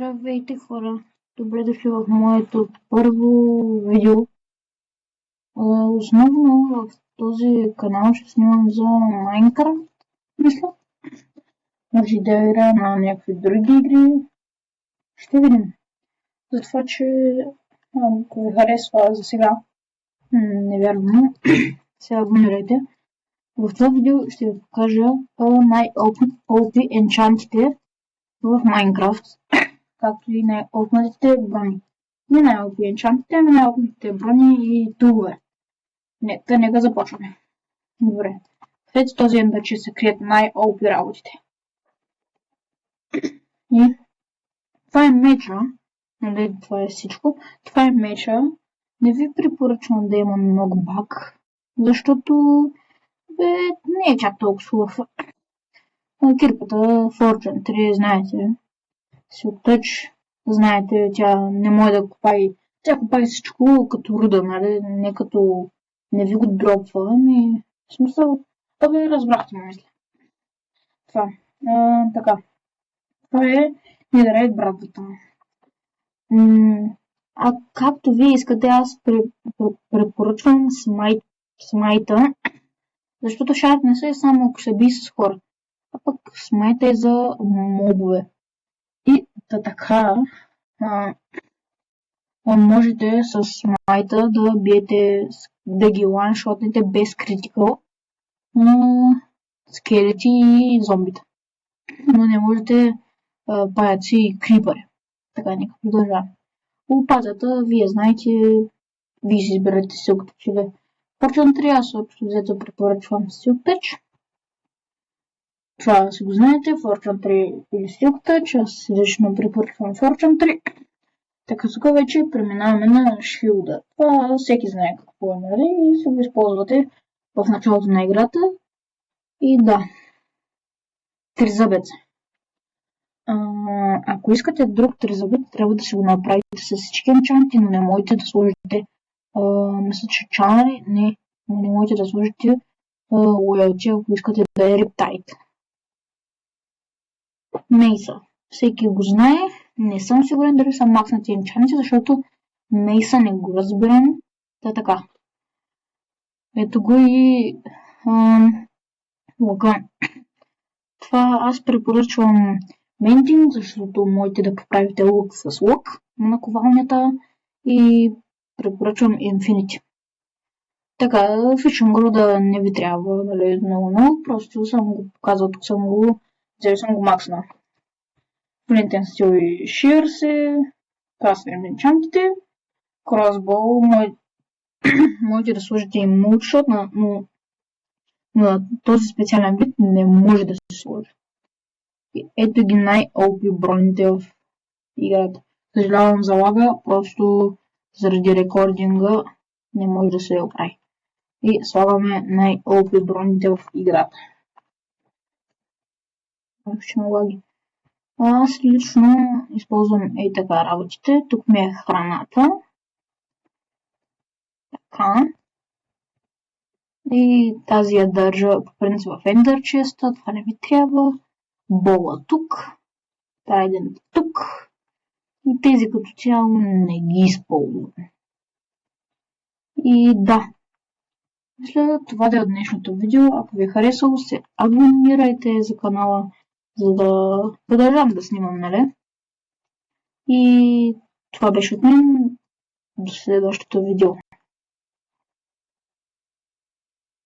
Здравейте, хора! Добре дошли в моето първо видео. Основно в този канал ще снимам за Minecraft, мисля. Може да играя на някакви други игри. Ще видим. Затова, че ако ви харесва за сега, не вярвам, сега абонирайте. В това видео ще ви покажа най-OP енчантите в Minecraft, както и най-опнатите брони. Не най-опи енчантите, ами най-опнатите брони и тулове. Нека започваме. Добре. След този ендър ще се крият най-опи работите. И това е меча. Нали, това е всичко. Това е меча. Не ви препоръчвам да има много баг, защото не е чак толкова хубав. Кирпата Fortune 3, знаете. Silk Touch, знаете, тя не може да копае. Тя копае всичко като руда, нали? Не като не ви го дропва, ами в смисъл, ви разбрахте ме, мисля. Това. Така. Това е Netherite брадвата. А както вие искате, аз препоръчвам смайта, защото шарт не са само ако се би с хора, а пък смайта е за мобове. И така, можете с смайта да биете, да ги ланшотнете без критикал скелети и зомбита. Но не можете паяци и крипъри. Така, нека продължаваме. Лопатата, вие знаете, вие си изберете Silk Touch или Fortune 3, аз общо взето препоръчвам Silk Touch. Това си го знаете, Fortune 3 или Silk Touch, аз лично препоръчвам Fortune 3. Така, тук вече преминаваме на шилда. Това всеки знае какво е, нали? И се го използвате в началото на играта. И да, тризъбец. Ако искате друг тризъбец, трябва да си го направите с всички енчанти, но не можете да сложите мисля, че чанари, не можете да сложите лоялти, ако искате да е рептайт. Мейса. Всеки го знае. Не съм сигурен дали са макснати енчанти, защото Мейса не го разбирам. Така. Ето го и лъка. Това аз препоръчвам ментинг, защото можете да поправите лък с лък на ковалнята и препоръчвам Infinity. Така, Fishing Rod не ви трябва, нали, много, просто съм го показал, тук съм го макснал. Flint and Steel и Shears, това са енчантите. Crossbow, можете да сложите и Moonshot, но на този специален вид не може да се сложи. Ето ги най-OP броните в играта. Съжалявам за лага, просто заради рекординга не може да се оправи. И слагаме най-OP броните в играта. Аз лично използвам така работите. Тук ми е храната. Така. И тази я държа по принцип в Ender Chest, това не ми трябва. Бола тук. Трайдент тук. И тези като цяло не ги използвам. И да. Мисля, това да е от днешното видео. Ако ви е харесало, се абонирайте за канала, за да продължавам да снимам, нали? И това беше от мен. До следващото видео.